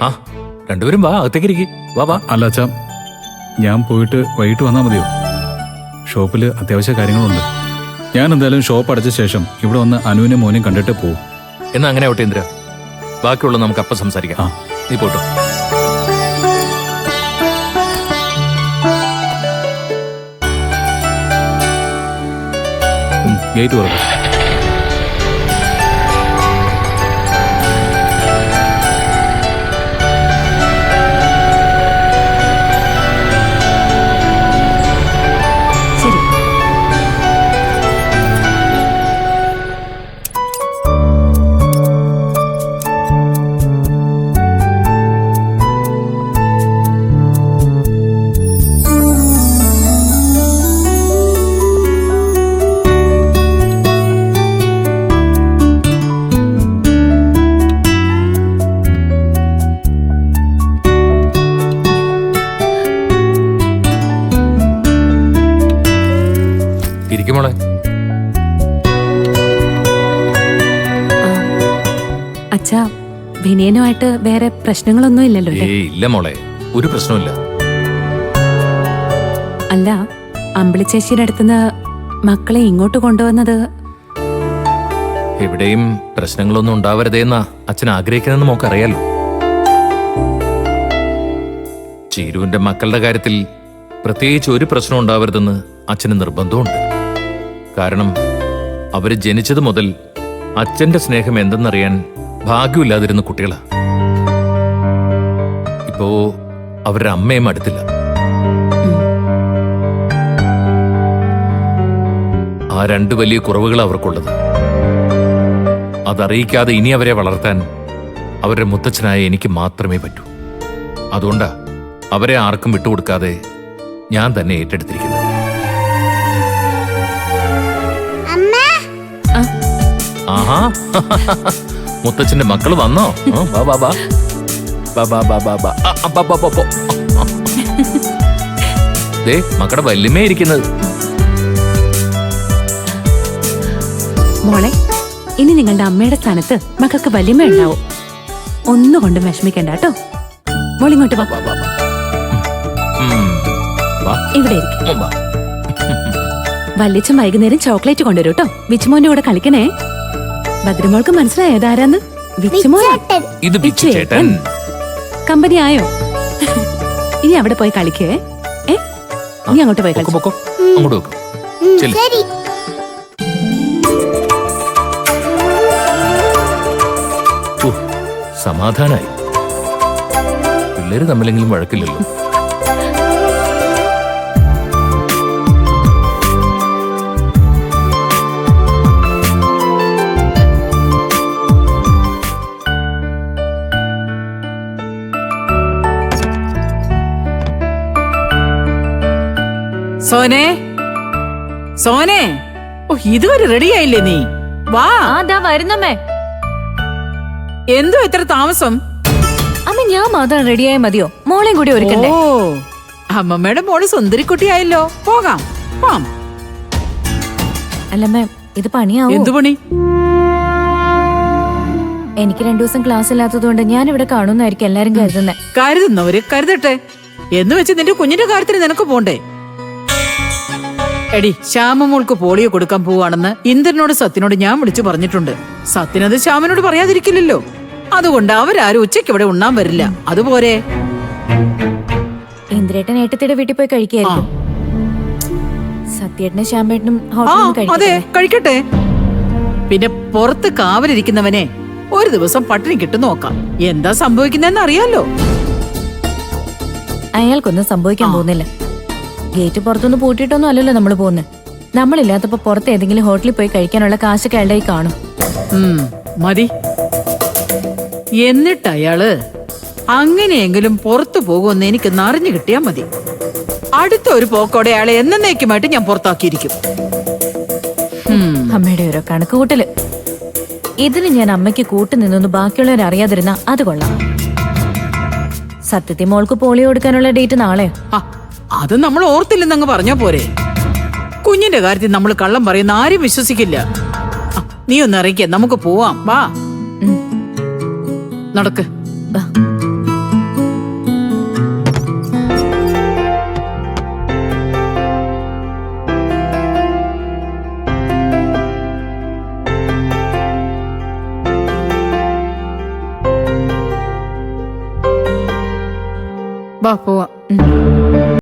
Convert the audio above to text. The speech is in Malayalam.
ആ രണ്ടുപേരും വാ, അകത്തേക്ക് ഇരിക്ക്. വാ വാ. അല്ല അച്ഛാ, ഞാൻ പോയിട്ട് വൈകിട്ട് വന്നാൽ മതിയോ? ഷോപ്പിൽ അത്യാവശ്യ കാര്യങ്ങളുണ്ട്. ഞാൻ എന്തായാലും ഷോപ്പ് അടച്ച ശേഷം ഇവിടെ വന്ന് അനുവിനെ മോനെയും കണ്ടിട്ട് പോവും. എന്നാ അങ്ങനെ ആവട്ടെ ഇന്ദ്ര. ബാക്കിയുള്ള നമുക്ക് അപ്പം സംസാരിക്കാം. നീ പോട്ടോ. ഗേറ്റ് തുറക്കും. മോളെ അച്ഛാ, വിനയനുമായിട്ട് വേറെ പ്രശ്നങ്ങളൊന്നും ഇല്ലല്ലോ? ഇല്ല മോളെ, ഒരു പ്രശ്നമില്ല. അല്ല, അമ്പിളി ചേച്ചിയുടെ അടുത്തുനിന്ന് മക്കളെ ഇങ്ങോട്ട് കൊണ്ടുവന്നത് എവിടെയും പ്രശ്നങ്ങളൊന്നും ഉണ്ടാവരുതേന്നാ അച്ഛൻ ആഗ്രഹിക്കുന്നതെന്ന് മോക്കറിയാലോ. ചീരുവിന്റെ മക്കളുടെ കാര്യത്തിൽ പ്രത്യേകിച്ച് ഒരു പ്രശ്നം ഉണ്ടാവരുതെന്ന് അച്ഛന് നിർബന്ധമുണ്ട്. കാരണം അവര് ജനിച്ചത് മുതൽ അച്ഛന്റെ സ്നേഹം എന്തെന്നറിയാൻ ഭാഗ്യമില്ലാതിരുന്ന കുട്ടികളാ. ഇപ്പോ അവരുടെ അമ്മയും അടുത്തില്ല. ആ രണ്ട് വലിയ കുറവുകൾ അവർക്കുള്ളത്. അതറിയിക്കാതെ ഇനി അവരെ വളർത്താൻ അവരുടെ മുത്തച്ഛനായ എനിക്ക് മാത്രമേ പറ്റൂ. അതുകൊണ്ടാ അവരെ ആർക്കും വിട്ടുകൊടുക്കാതെ ഞാൻ തന്നെ ഏറ്റെടുത്തിരിക്കുന്നത്. ആഹാ, മുത്തച്ഛന്റെ മക്കള് വന്നോ? ദേ മക്കളുടെ വല്യമ്മേ ഇരിക്കുന്നത്. മോളെ, ഇനി നിങ്ങളുടെ അമ്മയുടെ സ്ഥാനത്ത് മക്കൾക്ക് വല്യമ്മ ഉണ്ടാവും. ഒന്നുകൊണ്ടും വിഷമിക്കണ്ട കേട്ടോ. മോളിങ്ങോട്ട് വാ. ഇവിടെ ഇരിക്കും. വല്യച്ഛൻ വൈകുന്നേരം ചോക്ലേറ്റ് കൊണ്ടുവരും കേട്ടോ. വിച്ചുമോന്റെ കൂടെ കളിക്കണേ. ഭദ്രമോൾക്ക് മനസ്സിലായതാരാന്ന്? ഇത് ബിച്ചുചേട്ടൻ. കമ്പനി ആയോ? ഇനി അവിടെ പോയി കളിക്കേ. ഇനി അങ്ങോട്ട് പോയി കളിക്കോ. സമാധാനായി. പിള്ളേര് തമ്മിലെങ്കിലും വഴക്കില്ലല്ലോ. സോനെ, സോനെ, ഓ ഇതുവരെ റെഡിയായില്ലേ നീ? വാ. വരുന്നമ്മേ. എന്തോ ഇത്ര താമസം? അമ്മ ഞാൻ മാത്രം റെഡിയായ മതിയോ? മോളെയും കൂടി ഒരുക്കണ്ടേ? ഓ, അമ്മമ്മയുടെ മോള് സുന്ദരിക്കുട്ടിയായല്ലോ. പോകാം. അല്ലമ്മേ, ഇത് പണിയാവോ? എന്തു പണി? എനിക്ക് 2 ദിവസം ക്ലാസ് ഇല്ലാത്തതുകൊണ്ട് ഞാൻ ഇവിടെ കാണുന്നായിരിക്കും എല്ലാരും കരുതുന്നേ. കരുതുന്നവര് കരുതട്ടെ. എന്ന് വെച്ച് നിന്റെ കുഞ്ഞിന്റെ കാര്യത്തിന് നിനക്ക് പോണ്ടേ? എടി, ശ്യാമമോൾക്ക് പോളിയോ കൊടുക്കാൻ പോവാണെന്ന് ഇന്ദ്രനോട് സത്യനോട് ഞാൻ വിളിച്ചു പറഞ്ഞിട്ടുണ്ട്. സത്യനത് ശ്യാമനോട് പറയാതിരിക്കില്ലല്ലോ. അതുകൊണ്ട് അവരാരും ഉച്ചയ്ക്ക് ഇവിടെ ഉണ്ണാൻ വരില്ല. അതുപോലെ ഇന്ദ്രേട്ടൻ ഏട്ടത്തിയുടെ വീട്ടിൽ പോയി കഴിക്കായിരുന്നു. സത്യേട്ടനും ശ്യാമേട്ടനും അതെ കഴിക്കട്ടെ. പിന്നെ പുറത്ത് കാവലിരിക്കുന്നവനെ ഒരു ദിവസം പട്ടിണി കിട്ടും നോക്കാം. എന്താ സംഭവിക്കുന്നതെന്ന് അറിയാലോ. അയാൾക്കൊന്നും സംഭവിക്കാൻ പോകുന്നില്ല. ഗേറ്റ് പുറത്തൊന്നും പൂട്ടിയിട്ടൊന്നും അല്ലല്ലോ നമ്മൾ പോകുന്നത്. നമ്മളില്ലാത്തപ്പോ പുറത്ത് ഏതെങ്കിലും ഹോട്ടലിൽ പോയി കഴിക്കാനുള്ള കാശൊക്കെ അയാളുടെ കാണും. മതി. എന്നിട്ട് അയാള് അങ്ങനെയെങ്കിലും പുറത്തു പോകുമെന്ന് എനിക്ക് അറിഞ്ഞു കിട്ടിയാ മതി. അടുത്ത ഒരു പോക്കോടെ അയാളെ എന്നേക്കുമായിട്ട് ഞാൻ പുറത്താക്കിയിരിക്കും. അമ്മയുടെ ഓരോ കണക്ക് കൂട്ടല്. ഇതിന് ഞാൻ അമ്മയ്ക്ക് കൂട്ടുനിന്നൊന്ന് ബാക്കിയുള്ളവർ അറിയാതിരുന്ന അത് കൊള്ളാം. സത്യത്തിൽ മോൾക്ക് പോളിയോ കൊടുക്കാനുള്ള ഡേറ്റ് നാളെ. അത് നമ്മൾ ഓർത്തില്ലെന്നങ്ങ് പറഞ്ഞാ പോരെ. കുഞ്ഞിന്റെ കാര്യത്തിൽ നമ്മൾ കള്ളം പറയുന്ന ആരും വിശ്വസിക്കില്ല. നീ ഒന്ന് അറിയിക്ക, നമുക്ക് പോവാം. വാ, നടക്ക്. വാ പോവാം. ഉം.